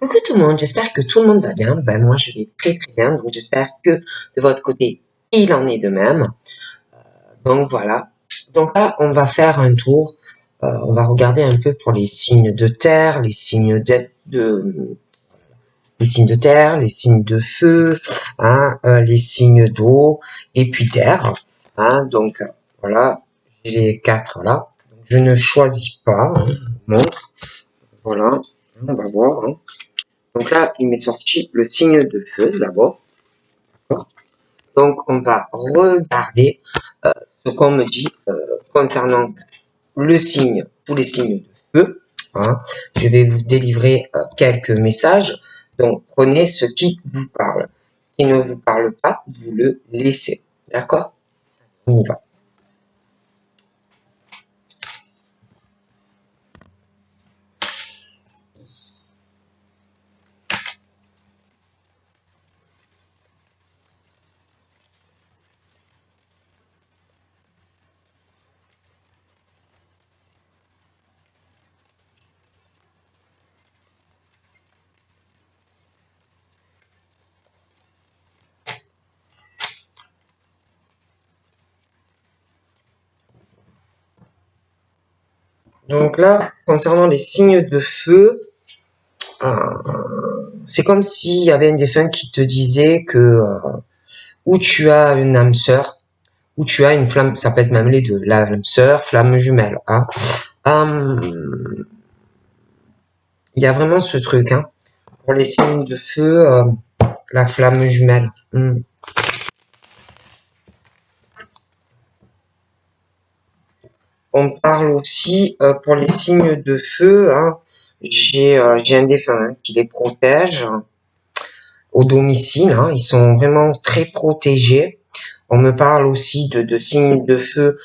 Coucou tout le monde, j'espère que tout le monde va bien. Ben, moi, je vais très très bien, donc j'espère que de votre côté, il en est de même. Donc voilà. Donc là, on va faire un tour. On va regarder un peu pour les signes de terre, les signes de terre, les signes de feu, hein, les signes d'eau et puis terre. Hein, donc voilà, j'ai les quatre là. Donc, je ne choisis pas. Hein, je vous montre. Voilà, on va voir. Hein. Donc là, il m'est sorti le signe de feu d'abord. Donc on va regarder ce qu'on me dit concernant le signe, tous les signes de feu. Hein. Je vais vous délivrer quelques messages. Donc prenez ce qui vous parle. Ce qui ne vous parle pas, vous le laissez. D'accord? On y va. Donc là, concernant les signes de feu, c'est comme s'il y avait une défunte qui te disait que ou tu as une âme sœur, ou tu as une flamme, ça peut être même les deux, la flamme sœur, flamme jumelle. Hein. Il y a vraiment ce truc, hein. Pour les signes de feu, la flamme jumelle. On parle aussi pour les signes de feu, hein, j'ai un défunt hein, qui les protège au domicile, hein, ils sont vraiment très protégés. On me parle aussi de signes de feu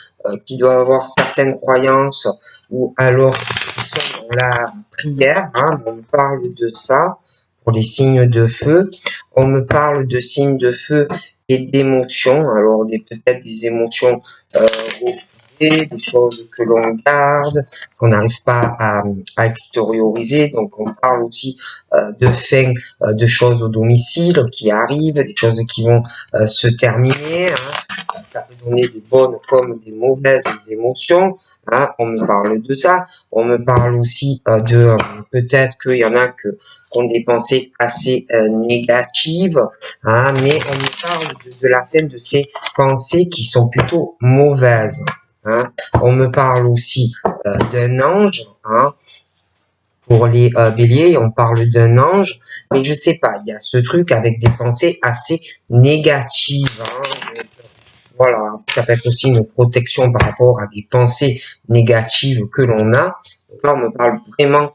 qui doivent avoir certaines croyances ou alors qui sont dans la prière. Hein, on me parle de ça pour les signes de feu. On me parle de signes de feu et d'émotions. Alors peut-être des émotions refoulées, des choses que l'on garde, qu'on n'arrive pas à extérioriser. Donc on parle aussi de fin de choses au domicile qui arrivent, des choses qui vont se terminer. Hein. Ça peut donner des bonnes comme des mauvaises émotions. Hein. On me parle de ça. On me parle aussi de peut-être qu'il y en a qui ont des pensées assez négatives, hein, mais on me parle de la fin de ces pensées qui sont plutôt mauvaises. Hein. On me parle aussi d'un ange. Hein. Pour les béliers, on parle d'un ange, mais je sais pas, il y a ce truc avec des pensées assez négatives. Hein. Donc, voilà, ça peut être aussi une protection par rapport à des pensées négatives que l'on a. Donc là, on me parle vraiment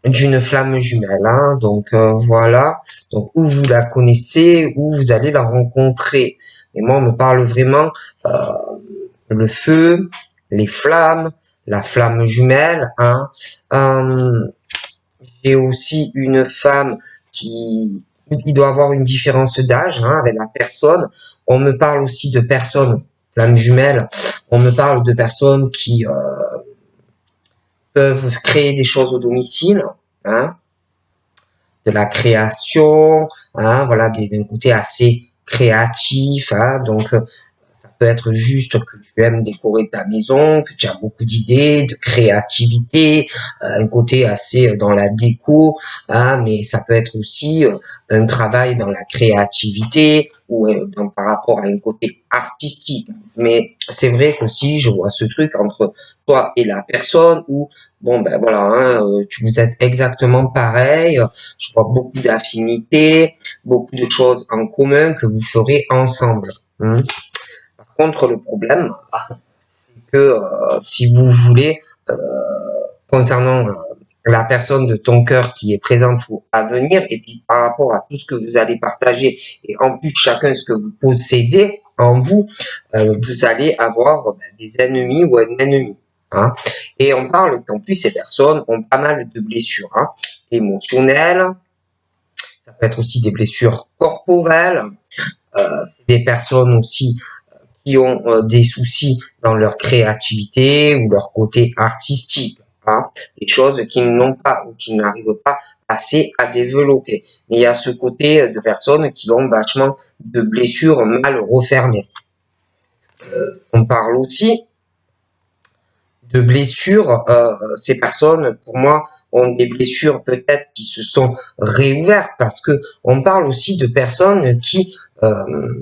d'une flamme jumelle. Hein. Donc voilà, donc où vous la connaissez, où vous allez la rencontrer. Et moi, on me parle vraiment le feu, les flammes, la flamme jumelle. Hein. J'ai aussi une femme qui doit avoir une différence d'âge hein, avec la personne. On me parle aussi de personnes, flamme jumelle. On me parle de personnes qui peuvent créer des choses au domicile. Hein, de la création, hein, voilà, d'un côté assez créatif, hein, donc ça peut être juste que tu aimes décorer ta maison, que tu as beaucoup d'idées, de créativité, un côté assez dans la déco, hein, mais ça peut être aussi un travail dans la créativité ou par rapport à un côté artistique. Mais c'est vrai qu'aussi je vois ce truc entre toi et la personne où bon ben voilà, hein, vous êtes exactement pareil. Je vois beaucoup d'affinités, beaucoup de choses en commun que vous ferez ensemble. Hein. Par contre, le problème, c'est que si vous voulez, concernant la personne de ton cœur qui est présente ou à venir, et puis par rapport à tout ce que vous allez partager, et en plus chacun ce que vous possédez en vous, vous allez avoir des ennemis ou un ennemi. Hein. Et on parle qu'en plus ces personnes ont pas mal de blessures hein, émotionnelles, ça peut être aussi des blessures corporelles, c'est des personnes aussi qui ont des soucis dans leur créativité ou leur côté artistique. hein, des choses qu'ils n'ont pas ou qu'ils n'arrivent pas assez à développer. Mais il y a ce côté de personnes qui ont vachement de blessures mal refermées. On parle aussi de blessures. Ces personnes, pour moi, ont des blessures peut-être qui se sont réouvertes parce que on parle aussi de personnes qui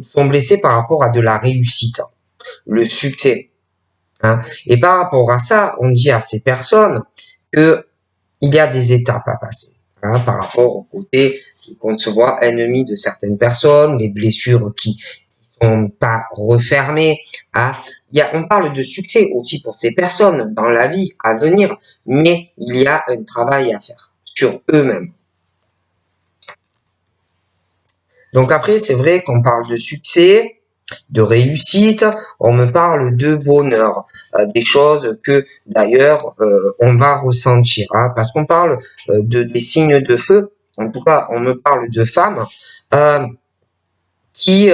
sont blessées par rapport à de la réussite, le succès. Hein. Et par rapport à ça, on dit à ces personnes que il y a des étapes à passer, hein, par rapport au côté qu'on se voit ennemi de certaines personnes, les blessures qui sont pas refermées. Hein. On parle de succès aussi pour ces personnes dans la vie à venir, mais il y a un travail à faire sur eux-mêmes. Donc après, c'est vrai qu'on parle de succès, de réussite, on me parle de bonheur, des choses que d'ailleurs on va ressentir, hein, parce qu'on parle des signes de feu. En tout cas, on me parle de femmes qui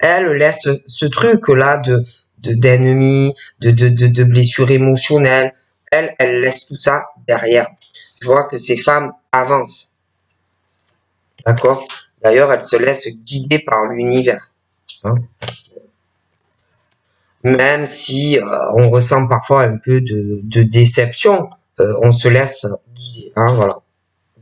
elles laissent ce truc là d'ennemis, de blessures émotionnelles. Elles laissent tout ça derrière. Je vois que ces femmes avancent, d'accord. D'ailleurs, elles se laissent guider par l'univers. Hein. Même si on ressent parfois un peu de déception, on se laisse guider. Hein, voilà.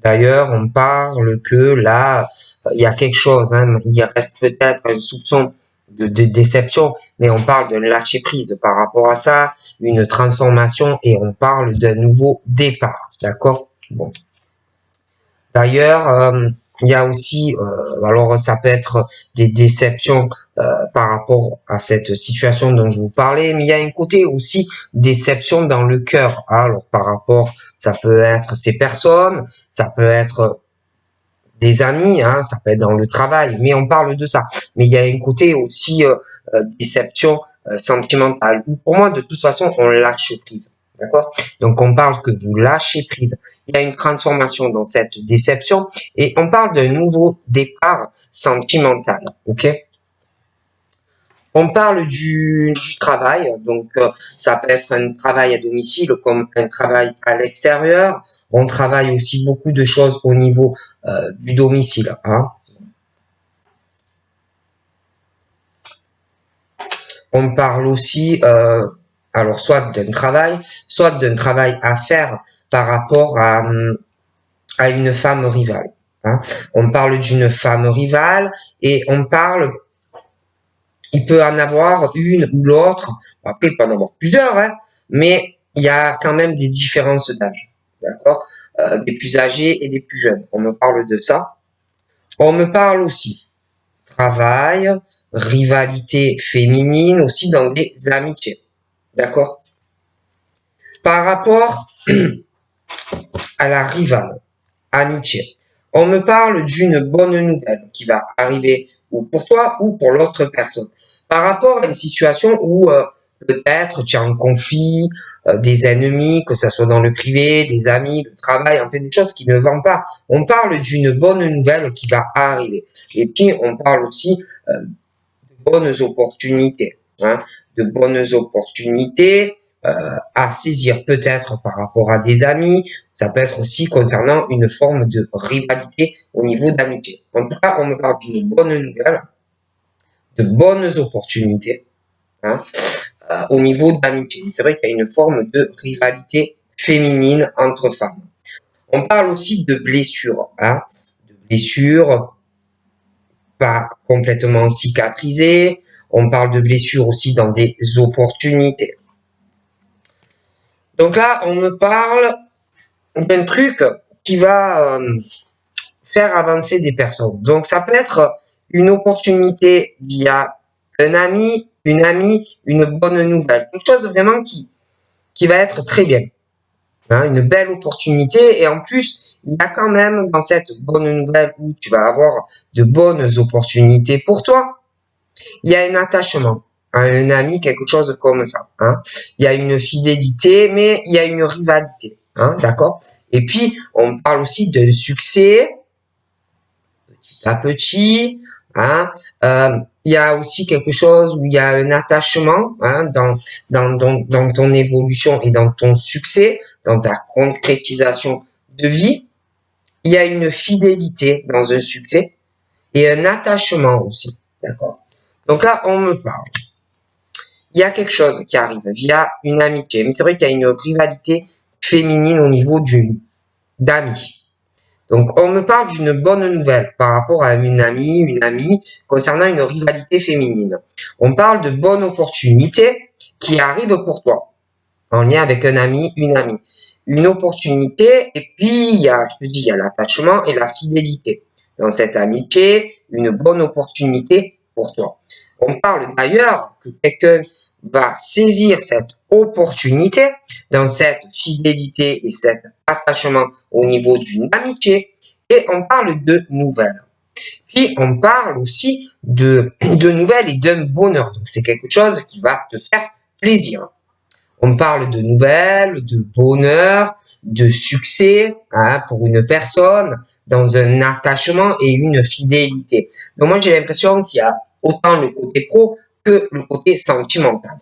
D'ailleurs, on parle que là, il y a quelque chose, hein, il reste peut-être un soupçon de déception, mais on parle d'un lâcher prise par rapport à ça, une transformation, et on parle d'un nouveau départ. D'accord. Bon. D'ailleurs, il y a aussi, alors ça peut être des déceptions par rapport à cette situation dont je vous parlais, mais il y a un côté aussi déception dans le cœur. Hein. Alors par rapport, ça peut être ces personnes, ça peut être des amis, hein, ça peut être dans le travail, mais on parle de ça. Mais il y a un côté aussi déception sentimentale. Pour moi, de toute façon, on lâche prise. D'accord. Donc on parle que vous lâchez prise. Il y a une transformation dans cette déception et on parle d'un nouveau départ sentimental. Ok. On parle du travail, donc ça peut être un travail à domicile comme un travail à l'extérieur. On travaille aussi beaucoup de choses au niveau du domicile. Hein. On parle aussi, alors soit d'un travail à faire par rapport à une femme rivale. Hein. On parle d'une femme rivale et on parle, il peut en avoir une ou l'autre, après il peut en avoir plusieurs, hein, mais il y a quand même des différences d'âge, d'accord, des plus âgés et des plus jeunes. On me parle de ça. On me parle aussi travail, rivalité féminine, aussi dans des amitiés, d'accord. Par rapport à la rivale, amitié, on me parle d'une bonne nouvelle qui va arriver ou pour toi ou pour l'autre personne. Par rapport à une situation où peut-être tu as un conflit, des ennemis, que ce soit dans le privé, des amis, le travail, en fait des choses qui ne vont pas. On parle d'une bonne nouvelle qui va arriver. Et puis on parle aussi de bonnes opportunités, hein, de bonnes opportunités à saisir peut-être par rapport à des amis. Ça peut être aussi concernant une forme de rivalité au niveau d'amitié. En tout cas, on me parle d'une bonne nouvelle, de bonnes opportunités, hein, au niveau d'amitié. C'est vrai qu'il y a une forme de rivalité féminine entre femmes. On parle aussi de blessures, hein, de blessures pas complètement cicatrisées. On parle de blessures aussi dans des opportunités. Donc là, on me parle d'un truc qui va faire avancer des personnes. Donc ça peut être une opportunité via un ami, une amie, une bonne nouvelle. Quelque chose vraiment qui va être très bien. Hein, une belle opportunité. Et en plus, il y a quand même dans cette bonne nouvelle où tu vas avoir de bonnes opportunités pour toi, il y a un attachement à un ami, quelque chose comme ça. Hein. Il y a une fidélité, mais il y a une rivalité. Hein, d'accord. Et puis, on parle aussi de succès, petit à petit. Hein. il y a aussi quelque chose où il y a un attachement hein, dans ton évolution et dans ton succès, dans ta concrétisation de vie. Il y a une fidélité dans un succès et un attachement aussi. D'accord. Donc là, on me parle. Il y a quelque chose qui arrive via une amitié. Mais c'est vrai qu'il y a une rivalité féminine au niveau d'amis. Donc, on me parle d'une bonne nouvelle par rapport à une amie, concernant une rivalité féminine. On parle de bonnes opportunités qui arrivent pour toi, en lien avec un ami, une amie. Une opportunité, et puis il y a, je te dis, il y a l'attachement et la fidélité. Dans cette amitié, une bonne opportunité pour toi. On parle d'ailleurs que quelqu'un va saisir cette opportunité dans cette fidélité et cet attachement au niveau d'une amitié, et on parle de nouvelles. Puis on parle aussi de nouvelles et d'un bonheur. Donc c'est quelque chose qui va te faire plaisir. On parle de nouvelles, de bonheur, de succès hein, pour une personne dans un attachement et une fidélité. Donc moi j'ai l'impression qu'il y a autant le côté pro que le côté sentimental.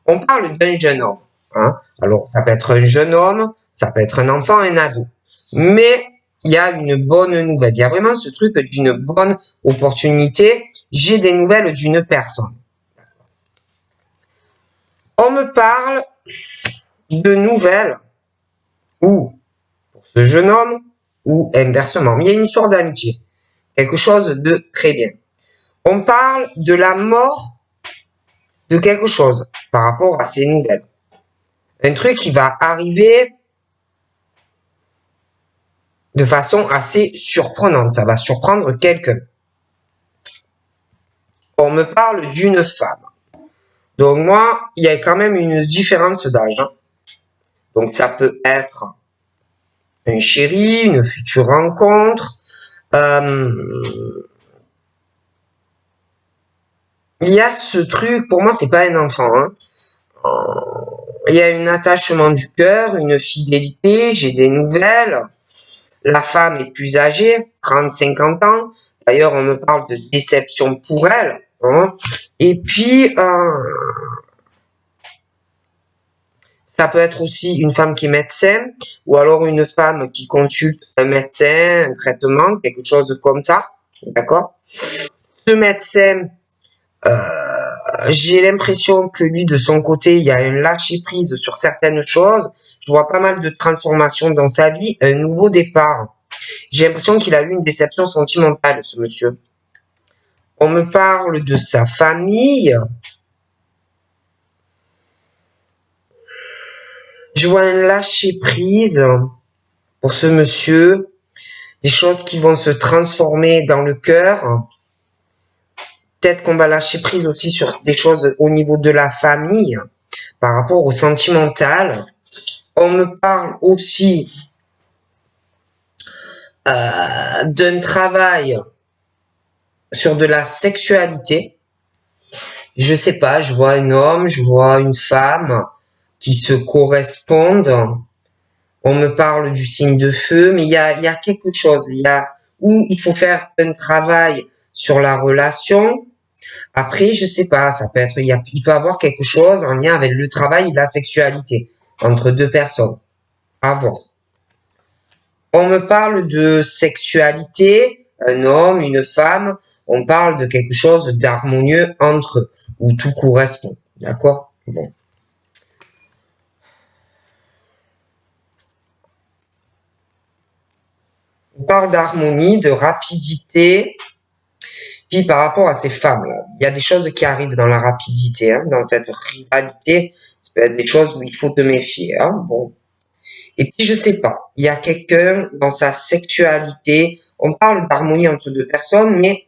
On parle d'un jeune homme. Hein. Alors ça peut être un jeune homme, ça peut être un enfant, un ado. Mais il y a une bonne nouvelle. Il y a vraiment ce truc d'une bonne opportunité. J'ai des nouvelles d'une personne. On me parle de nouvelles ou pour ce jeune homme ou inversement. Il y a une histoire d'amitié. Quelque chose de très bien. On parle de la mort de quelque chose par rapport à ces nouvelles. Un truc qui va arriver de façon assez surprenante. Ça va surprendre quelqu'un. On me parle d'une femme. Donc moi, il y a quand même une différence d'âge. Hein. Donc ça peut être un chéri, une future rencontre. Il y a ce truc, pour moi, c'est pas un enfant. Hein. Il y a un attachement du cœur, une fidélité, j'ai des nouvelles. La femme est plus âgée, 30-50 ans. D'ailleurs, on me parle de déception pour elle. Hein. Et puis, ça peut être aussi une femme qui est médecin, ou alors une femme qui consulte un médecin, un traitement, quelque chose comme ça. D'accord? Ce médecin, j'ai l'impression que lui, de son côté, il y a un lâcher-prise sur certaines choses. Je vois pas mal de transformations dans sa vie, un nouveau départ. J'ai l'impression qu'il a eu une déception sentimentale, ce monsieur. On me parle de sa famille. Je vois un lâcher-prise pour ce monsieur. Des choses qui vont se transformer dans le cœur. Peut-être qu'on va lâcher prise aussi sur des choses au niveau de la famille, par rapport au sentimental. On me parle aussi d'un travail sur de la sexualité. Je sais pas, je vois un homme, je vois une femme qui se correspondent. On me parle du signe de feu, mais il y a quelque chose. Il y a où il faut faire un travail sur la relation. Après, je sais pas, ça peut être, il peut avoir quelque chose en lien avec le travail et la sexualité entre deux personnes. À voir. On me parle de sexualité, un homme, une femme, on parle de quelque chose d'harmonieux entre eux, où tout correspond. D'accord? Bon. On parle d'harmonie, de rapidité, puis par rapport à ces femmes-là, il y a des choses qui arrivent dans la rapidité, hein, dans cette rivalité, ça peut être des choses où il faut te méfier. Hein, bon. Et puis je sais pas, il y a quelqu'un dans sa sexualité, on parle d'harmonie entre deux personnes, mais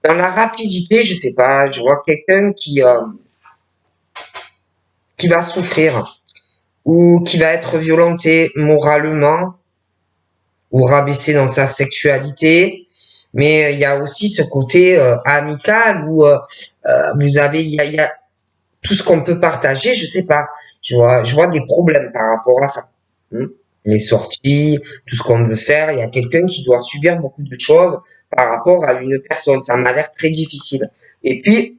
dans la rapidité, je sais pas, je vois quelqu'un qui va souffrir ou qui va être violenté moralement ou rabaissé dans sa sexualité. Mais il y a aussi ce côté amical où vous avez, il y a tout ce qu'on peut partager, je sais pas. Je vois des problèmes par rapport à ça. Les sorties, tout ce qu'on veut faire, il y a quelqu'un qui doit subir beaucoup de choses par rapport à une personne. Ça m'a l'air très difficile. Et puis,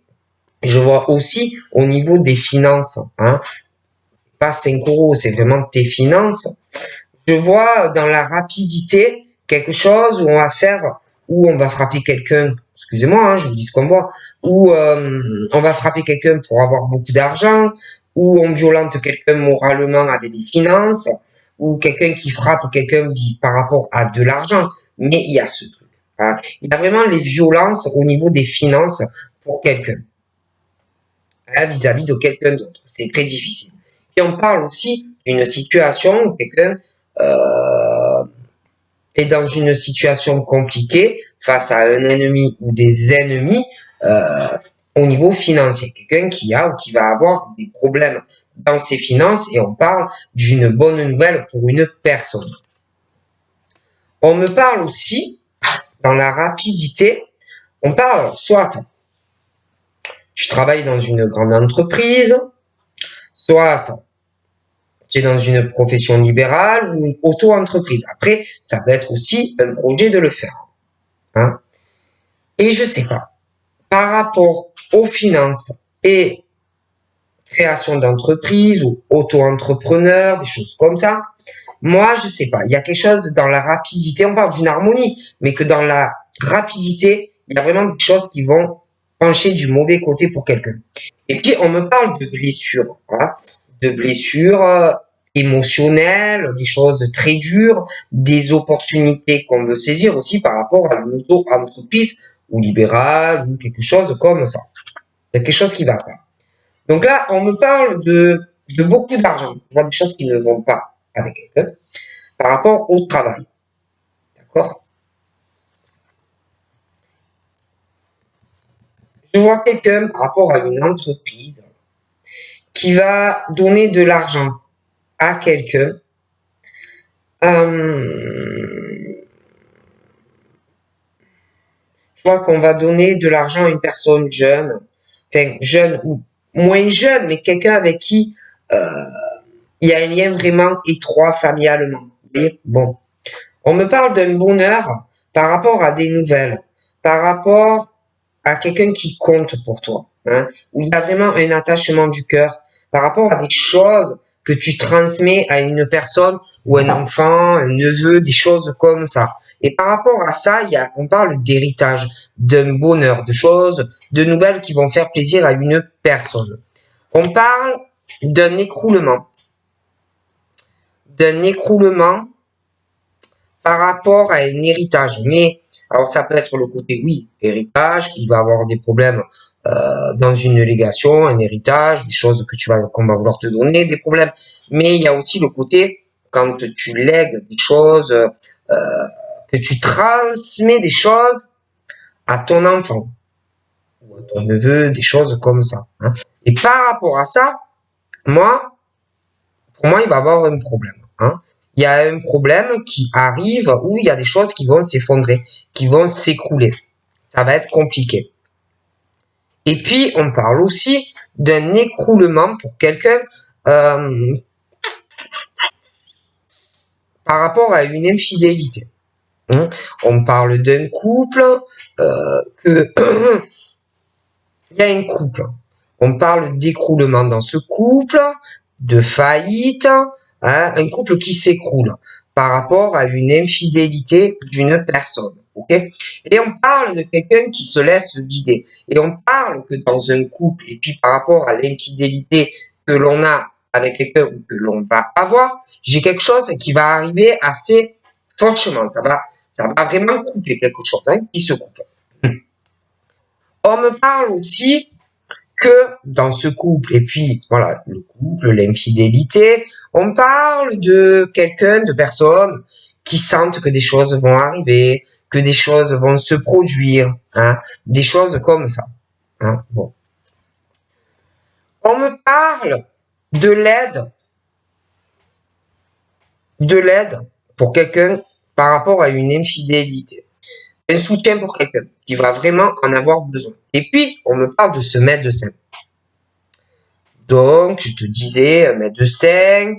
je vois aussi au niveau des finances, hein, pas 5 euros, c'est vraiment tes finances. Je vois dans la rapidité quelque chose où on va faire, où on va frapper quelqu'un, excusez-moi, hein, je vous dis ce qu'on voit, où on va frapper quelqu'un pour avoir beaucoup d'argent, ou on violente quelqu'un moralement avec des finances, ou quelqu'un qui frappe quelqu'un par rapport à de l'argent. Mais il y a ce truc. Hein. Il y a vraiment les violences au niveau des finances pour quelqu'un, hein, vis-à-vis de quelqu'un d'autre. C'est très difficile. Et on parle aussi d'une situation où quelqu'un est dans une situation compliquée face à un ennemi ou des ennemis au niveau financier. Quelqu'un qui a ou qui va avoir des problèmes dans ses finances et on parle d'une bonne nouvelle pour une personne. On me parle aussi, dans la rapidité, on parle soit tu travailles dans une grande entreprise, soit tu es dans une profession libérale ou une auto-entreprise. Après, ça peut être aussi un projet de le faire. Hein. Et je sais pas, par rapport aux finances et création d'entreprise ou auto-entrepreneur, des choses comme ça, moi, je sais pas. Il y a quelque chose dans la rapidité, on parle d'une harmonie, mais que dans la rapidité, il y a vraiment des choses qui vont pencher du mauvais côté pour quelqu'un. Et puis, on me parle de blessures, voilà, de blessures émotionnelles, des choses très dures, des opportunités qu'on veut saisir aussi par rapport à une auto-entreprise ou libérale ou quelque chose comme ça. Il y a quelque chose qui va pas. Donc là, on me parle de beaucoup d'argent. Je vois des choses qui ne vont pas avec quelqu'un par rapport au travail. D'accord? Je vois quelqu'un par rapport à une entreprise qui va donner de l'argent à quelqu'un. Je vois qu'on va donner de l'argent à une personne jeune, enfin jeune ou moins jeune, mais quelqu'un avec qui il y a un lien vraiment étroit familialement. Vous voyez? Bon. On me parle d'un bonheur par rapport à des nouvelles, par rapport à quelqu'un qui compte pour toi, hein, où il y a vraiment un attachement du cœur, par rapport à des choses que tu transmets à une personne ou un enfant, un neveu, des choses comme ça. Et par rapport à ça, on parle d'héritage, d'un bonheur, de choses, de nouvelles qui vont faire plaisir à une personne. On parle d'un écroulement par rapport à un héritage. Mais alors ça peut être le côté, oui, héritage, qui va avoir des problèmes dans une légation, un héritage, des choses qu'on va vouloir te donner, des problèmes. Mais il y a aussi le côté quand tu lègues des choses, que tu transmets des choses à ton enfant ou à ton neveu, des choses comme ça. Hein. Et par rapport à ça, pour moi, il va y avoir un problème. Hein. Il y a un problème qui arrive où il y a des choses qui vont s'effondrer, qui vont s'écrouler. Ça va être compliqué. Et puis, on parle aussi d'un écroulement pour quelqu'un par rapport à une infidélité. Hein. On parle d'un couple il y a un couple. On parle d'écroulement dans ce couple, de faillite, hein, un couple qui s'écroule par rapport à une infidélité d'une personne. Okay. Et on parle de quelqu'un qui se laisse guider. Et on parle que dans un couple, et puis par rapport à l'infidélité que l'on a avec quelqu'un ou que l'on va avoir, j'ai quelque chose qui va arriver assez fortement. Ça va vraiment couper quelque chose, hein, qui se coupe. On me parle aussi que dans ce couple, et puis voilà, le couple, l'infidélité, on parle de quelqu'un, de personnes qui sentent que des choses vont arriver, que des choses vont se produire, hein, des choses comme ça. Hein, bon. On me parle de l'aide pour quelqu'un par rapport à une infidélité. Un soutien pour quelqu'un qui va vraiment en avoir besoin. Et puis, on me parle de ce médecin. Donc, je te disais, un médecin,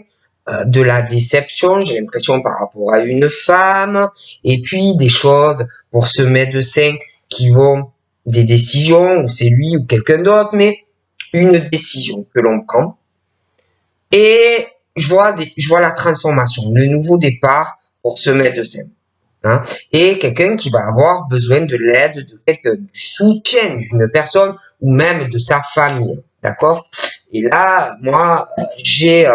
de la déception, j'ai l'impression par rapport à une femme, et puis des choses pour ce médecin qui vont des décisions, ou c'est lui ou quelqu'un d'autre, mais une décision que l'on prend. Et je vois la transformation, le nouveau départ pour ce médecin. Hein, et quelqu'un qui va avoir besoin de l'aide de quelqu'un, du soutien d'une personne ou même de sa famille. D'accord? Et là, moi, j'ai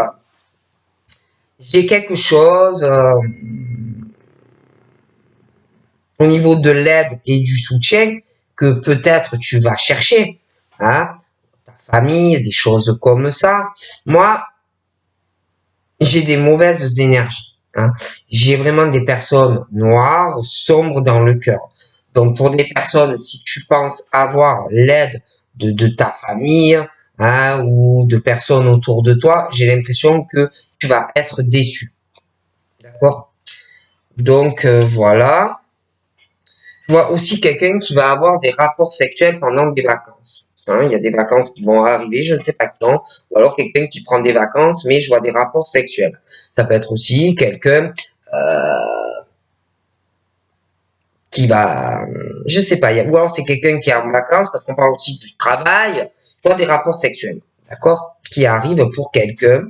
quelque chose au niveau de l'aide et du soutien que peut-être tu vas chercher, hein, ta famille, des choses comme ça. Moi, j'ai des mauvaises énergies. Hein. J'ai vraiment des personnes noires, sombres dans le cœur. Donc pour des personnes, si tu penses avoir l'aide de ta famille, hein, ou de personnes autour de toi, j'ai l'impression que tu vas être déçu. D'accord? Donc voilà. Je vois aussi quelqu'un qui va avoir des rapports sexuels pendant des vacances. Hein, il y a des vacances qui vont arriver, je ne sais pas quand, ou alors quelqu'un qui prend des vacances, mais je vois des rapports sexuels. Ça peut être aussi quelqu'un qui va, je sais pas, ou alors c'est quelqu'un qui est en vacances, parce qu'on parle aussi du travail. Je vois des rapports sexuels, d'accord, qui arrivent pour quelqu'un.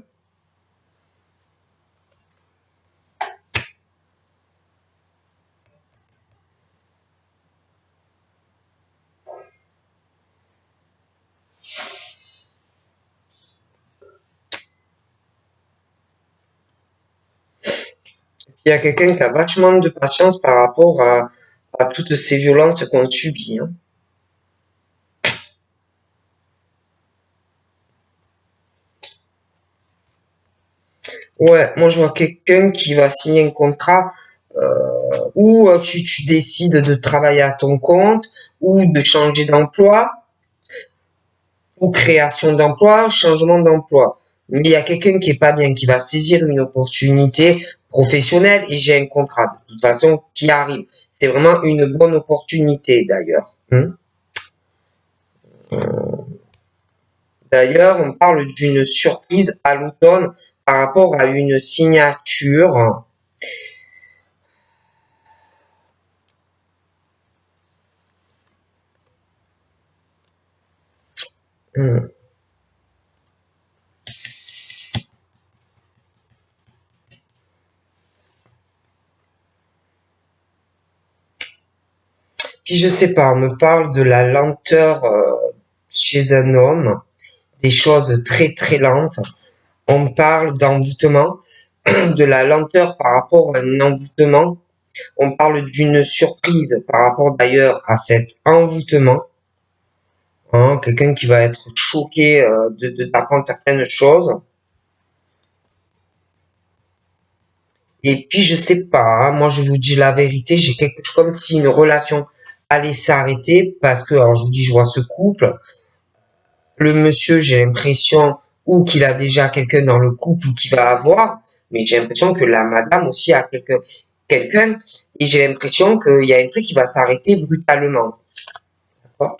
Il y a quelqu'un qui a vachement de patience par rapport à toutes ces violences qu'on subit. Hein. Ouais, moi je vois quelqu'un qui va signer un contrat où tu décides de travailler à ton compte ou de changer d'emploi ou création d'emploi, changement d'emploi. Mais il y a quelqu'un qui est pas bien, qui va saisir une opportunité professionnelle et j'ai un contrat de toute façon qui arrive. C'est vraiment une bonne opportunité d'ailleurs. D'ailleurs, on parle d'une surprise à l'automne par rapport à une signature. Hmm. Puis je sais pas, on me parle de la lenteur chez un homme, des choses très très lentes. On parle d'envoûtement, de la lenteur par rapport à un envoûtement. On parle d'une surprise par rapport d'ailleurs à cet envoûtement. Hein, quelqu'un qui va être choqué d'apprendre certaines choses. Et puis je sais pas, hein, moi je vous dis la vérité, j'ai quelque chose comme si une relation allait s'arrêter parce que, alors je vous dis, je vois ce couple, le monsieur, j'ai l'impression ou qu'il a déjà quelqu'un dans le couple ou qu'il va avoir, mais j'ai l'impression que la madame aussi a quelqu'un, et j'ai l'impression qu'il y a un truc qui va s'arrêter brutalement. D'accord?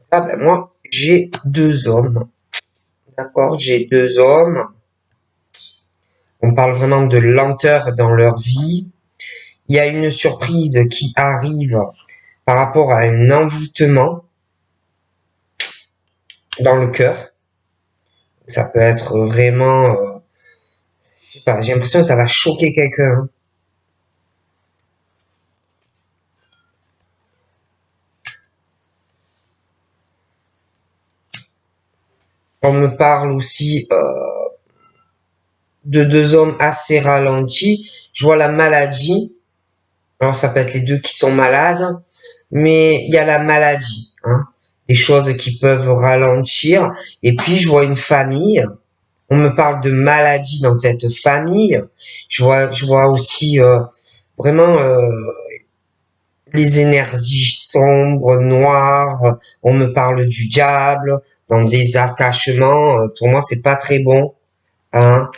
Ah ben moi, j'ai deux hommes. D'accord? J'ai deux hommes. On parle vraiment de lenteur dans leur vie. Il y a une surprise qui arrive par rapport à un envoûtement dans le cœur. Ça peut être vraiment, je sais pas, j'ai l'impression que ça va choquer quelqu'un. On me parle aussi de deux hommes assez ralentis. Je vois la maladie. Alors ça peut être les deux qui sont malades, mais il y a la maladie, hein, des choses qui peuvent ralentir. Et puis je vois une famille. On me parle de maladie dans cette famille. Je vois aussi vraiment les énergies sombres, noires. On me parle du diable dans des attachements. Pour moi, c'est pas très bon. Hein.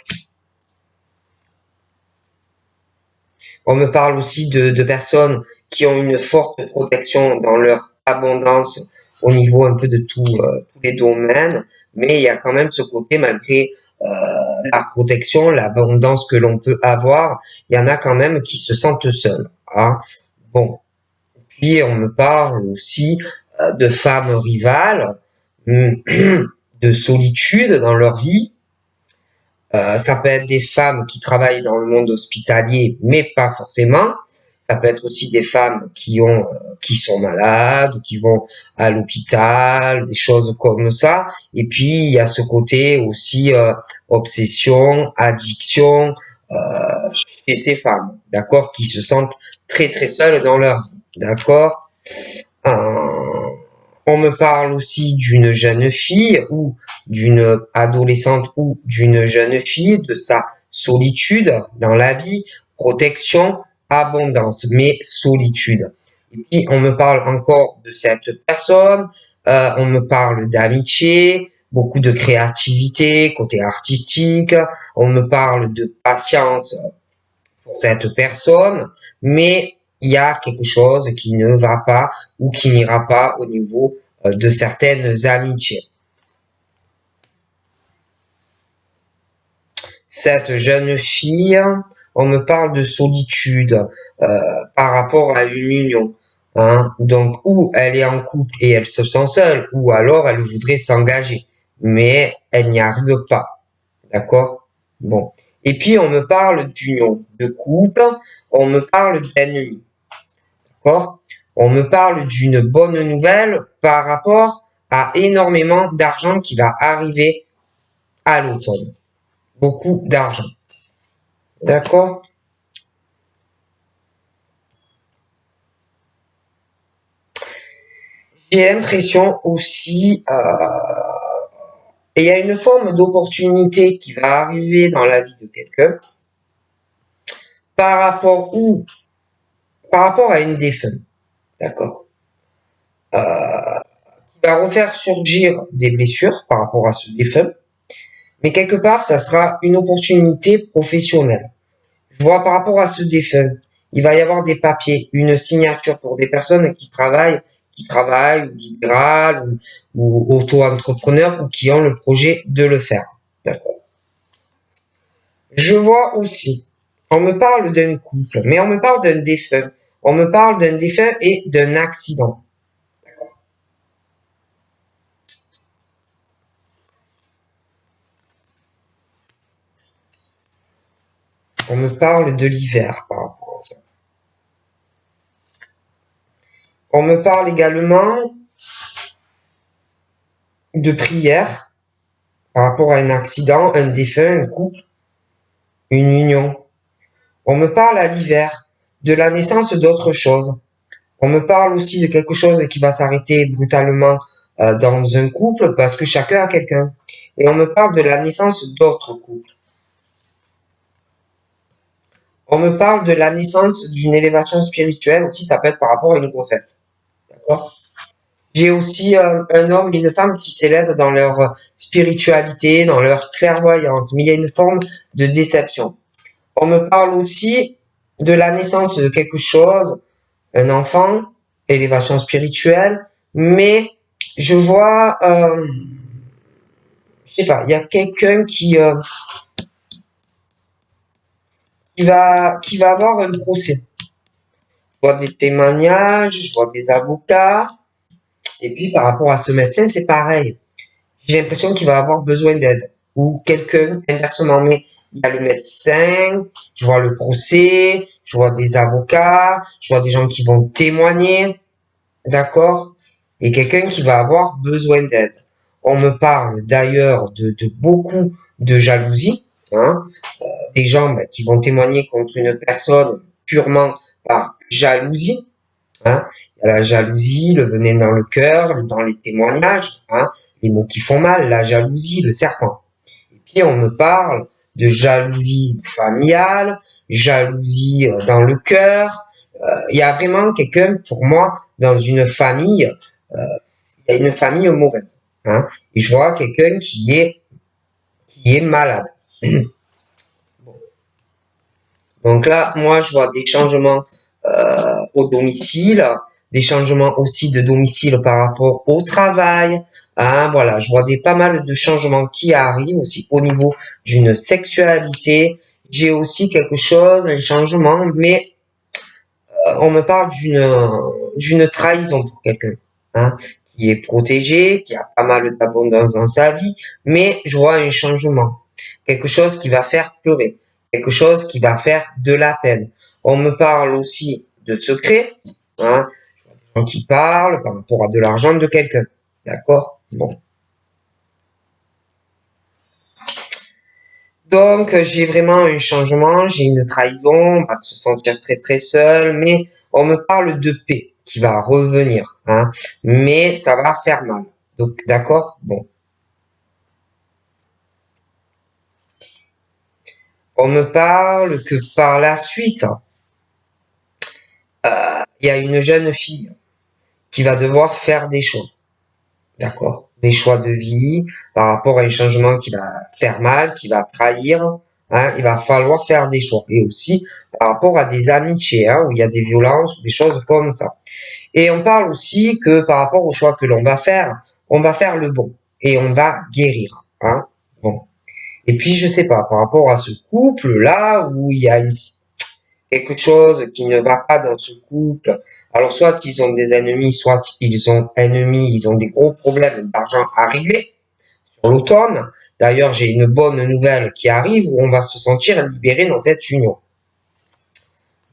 On me parle aussi de personnes qui ont une forte protection dans leur abondance au niveau un peu de tous les domaines, mais il y a quand même ce côté, malgré la protection, l'abondance que l'on peut avoir, il y en a quand même qui se sentent seuls. Hein. Bon, Puis on me parle aussi de femmes rivales, de solitude dans leur vie. Ça peut être des femmes qui travaillent dans le monde hospitalier, mais pas forcément. Ça peut être aussi des femmes qui sont malades, qui vont à l'hôpital, des choses comme ça. Et puis il y a ce côté aussi obsession, addiction chez ces femmes, d'accord, qui se sentent très très seules dans leur vie, d'accord. Euh, on me parle aussi d'une jeune fille ou d'une adolescente ou d'une jeune fille, de sa solitude dans la vie, protection, abondance, mais solitude. Et puis on me parle encore de cette personne, on me parle d'amitié, beaucoup de créativité, côté artistique, on me parle de patience pour cette personne, mais il y a quelque chose qui ne va pas ou qui n'ira pas au niveau de certaines amitiés. Cette jeune fille, on me parle de solitude par rapport à une union. Hein. Donc, ou elle est en couple et elle se sent seule, ou alors elle voudrait s'engager, mais elle n'y arrive pas. D'accord? Bon. Et puis, on me parle d'union, de couple, on me parle d'ennemi. D'accord? On me parle d'une bonne nouvelle par rapport à énormément d'argent qui va arriver à l'automne. Beaucoup d'argent. D'accord? J'ai l'impression aussi, et il y a une forme d'opportunité qui va arriver dans la vie de quelqu'un par rapport à une défunte. D'accord? Qui va refaire surgir des blessures par rapport à ce défunt. Mais quelque part, ça sera une opportunité professionnelle. Je vois par rapport à ce défunt, il va y avoir des papiers, une signature pour des personnes qui travaillent, ou libérales, ou auto-entrepreneurs, ou qui ont le projet de le faire. D'accord. Je vois aussi, on me parle d'un couple, mais on me parle d'un défunt. On me parle d'un défunt et d'un accident. On me parle de l'hiver par rapport à ça. On me parle également de prière par rapport à un accident, un défunt, un couple, une union. On me parle à l'hiver de la naissance d'autre chose. On me parle aussi de quelque chose qui va s'arrêter brutalement dans un couple parce que chacun a quelqu'un. Et on me parle de la naissance d'autres couples. On me parle de la naissance d'une élévation spirituelle aussi, ça peut être par rapport à une grossesse. D'accord? J'ai aussi un homme et une femme qui s'élèvent dans leur spiritualité, dans leur clairvoyance, mais il y a une forme de déception. On me parle aussi de la naissance de quelque chose, un enfant, élévation spirituelle, mais je vois, je sais pas, il y a quelqu'un qui va avoir un procès. Je vois des témoignages, je vois des avocats, et puis par rapport à ce médecin, c'est pareil. J'ai l'impression qu'il va avoir besoin d'aide. Ou quelqu'un, inversement, mais il y a le médecin, je vois le procès, je vois des avocats, je vois des gens qui vont témoigner, d'accord? Et quelqu'un qui va avoir besoin d'aide. On me parle d'ailleurs de beaucoup de jalousie, hein, des gens qui vont témoigner contre une personne purement par jalousie, hein. Il y a la jalousie, le venin dans le cœur, dans les témoignages, hein, les mots qui font mal, la jalousie, le serpent. Et puis on me parle de jalousie familiale, jalousie dans le cœur. Il y a vraiment quelqu'un, pour moi, dans une famille, il y a une famille mauvaise. Hein, et je vois quelqu'un qui est malade. Donc là, moi, je vois des changements au domicile, des changements aussi de domicile par rapport au travail. Hein, voilà, je vois pas mal de changements qui arrivent aussi au niveau d'une sexualité. J'ai aussi quelque chose, un changement, mais on me parle d'une trahison pour quelqu'un, hein, qui est protégé, qui a pas mal d'abondance dans sa vie, mais je vois un changement, quelque chose qui va faire pleurer, quelque chose qui va faire de la peine. On me parle aussi de secret, hein, qui parle par rapport à de l'argent de quelqu'un, d'accord? Bon. Donc, j'ai vraiment un changement, j'ai une trahison, on va se sentir très très seul, mais on me parle de paix qui va revenir, hein, mais ça va faire mal. Donc, d'accord? Bon. On me parle que par la suite, il y a une jeune fille qui va devoir faire des choix, d'accord? Des choix de vie par rapport à un changement qui va faire mal, qui va trahir, hein, il va falloir faire des choix. Et aussi par rapport à des amitiés, hein, où il y a des violences ou des choses comme ça. Et on parle aussi que par rapport au choix que l'on va faire, on va faire le bon et on va guérir, hein. Bon. Et puis je sais pas, par rapport à ce couple là où il y a quelque chose qui ne va pas dans ce couple. Alors soit ils ont des ennemis, soit ils ont des gros problèmes d'argent à régler sur l'automne. D'ailleurs, j'ai une bonne nouvelle qui arrive où on va se sentir libéré dans cette union.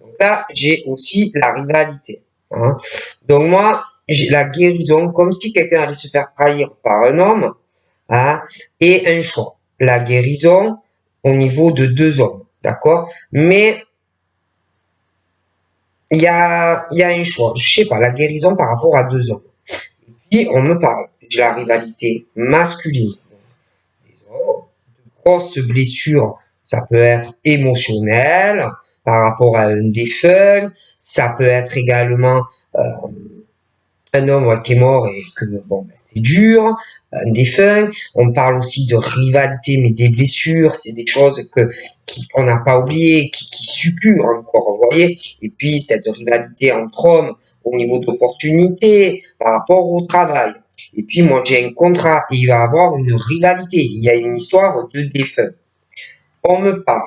Donc là, j'ai aussi la rivalité, hein. Donc moi, j'ai la guérison, comme si quelqu'un allait se faire trahir par un homme, hein, et un choix. La guérison au niveau de deux hommes, d'accord? Mais il y a un choix. Je sais pas, la guérison par rapport à deux hommes. Puis on me parle de la rivalité masculine. De grosses blessures, ça peut être émotionnel par rapport à un défunt, ça peut être également un homme qui est mort et que bon, c'est dur, un défunt. On parle aussi de rivalité, mais des blessures, c'est des choses qu'on n'a pas oubliées, qui suppurent encore, vous voyez. Et puis cette rivalité entre hommes au niveau d'opportunités par rapport au travail. Et puis moi j'ai un contrat et il va y avoir une rivalité. Il y a une histoire de défunt. On me parle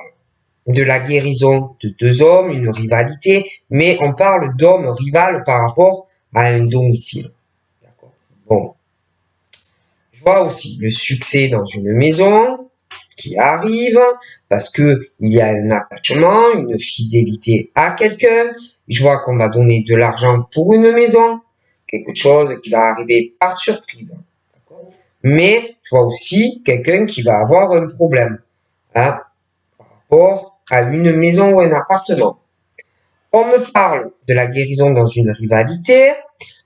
de la guérison de deux hommes, une rivalité, mais on parle d'hommes rivales par rapport à un domicile. D'accord. Bon. Je vois aussi le succès dans une maison qui arrive parce que il y a un attachement, une fidélité à quelqu'un. Je vois qu'on va donner de l'argent pour une maison, quelque chose qui va arriver par surprise. D'accord. Mais je vois aussi quelqu'un qui va avoir un problème, hein, par rapport à une maison ou un appartement. On me parle de la guérison dans une rivalité.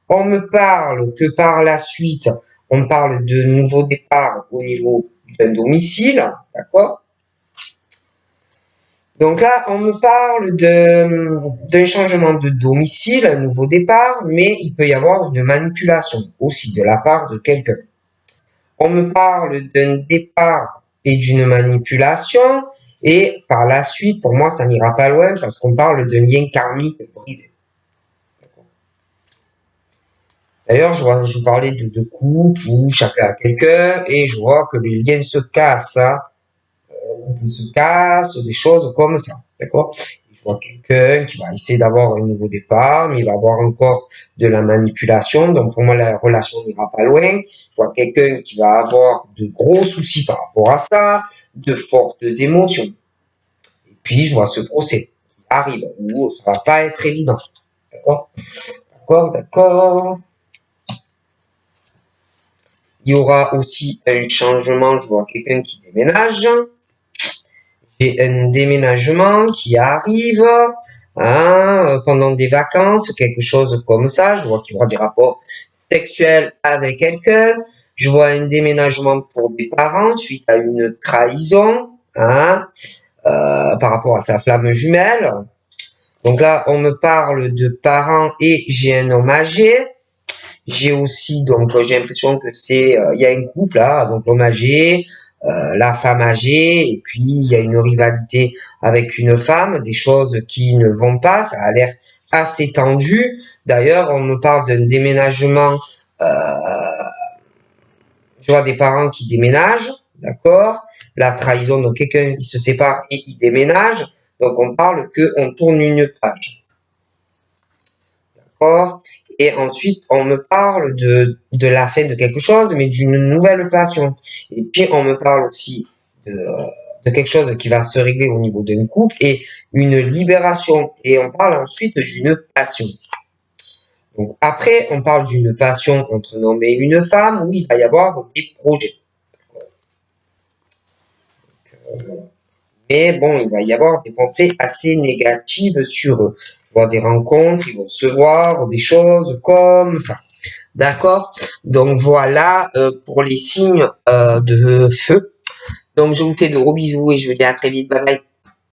On me parle que par la suite, on parle de nouveaux départs au niveau d'un domicile, d'accord? Donc là, on me parle d'un changement de domicile, un nouveau départ, mais il peut y avoir une manipulation aussi de la part de quelqu'un. On me parle d'un départ et d'une manipulation, et par la suite, pour moi, ça n'ira pas loin parce qu'on parle d'un lien karmique brisé. D'ailleurs, je vous parlais de couple où chacun a quelqu'un et je vois que les liens se cassent, hein, des choses comme ça, d'accord? Je vois quelqu'un qui va essayer d'avoir un nouveau départ, mais il va avoir encore de la manipulation, donc pour moi la relation n'ira pas loin. Je vois quelqu'un qui va avoir de gros soucis par rapport à ça, de fortes émotions. Et puis je vois ce procès qui arrive où ça va pas être évident, d'accord? D'accord. Il y aura aussi un changement, je vois quelqu'un qui déménage. J'ai un déménagement qui arrive, hein, pendant des vacances, quelque chose comme ça. Je vois qu'il y aura des rapports sexuels avec quelqu'un. Je vois un déménagement pour des parents suite à une trahison, hein, par rapport à sa flamme jumelle. Donc là, on me parle de parents et j'ai un homme âgé. J'ai aussi, donc, j'ai l'impression que il y a un couple là, donc l'homme âgé, la femme âgée, et puis il y a une rivalité avec une femme, des choses qui ne vont pas, ça a l'air assez tendu. D'ailleurs, on me parle d'un déménagement, euh, je vois des parents qui déménagent, d'accord? La trahison, donc quelqu'un il se sépare et il déménage, donc on parle que on tourne une page. D'accord? Et ensuite, on me parle de la fin de quelque chose, mais d'une nouvelle passion. Et puis, on me parle aussi de quelque chose qui va se régler au niveau d'un couple et une libération. Et on parle ensuite d'une passion. Donc, après, on parle d'une passion entre un homme et une femme où il va y avoir des projets. Mais bon, il va y avoir des pensées assez négatives sur eux. Voir des rencontres, ils vont se voir, des choses comme ça. D'accord? Donc voilà pour les signes de feu. Donc je vous fais de gros bisous et je vous dis à très vite. Bye bye.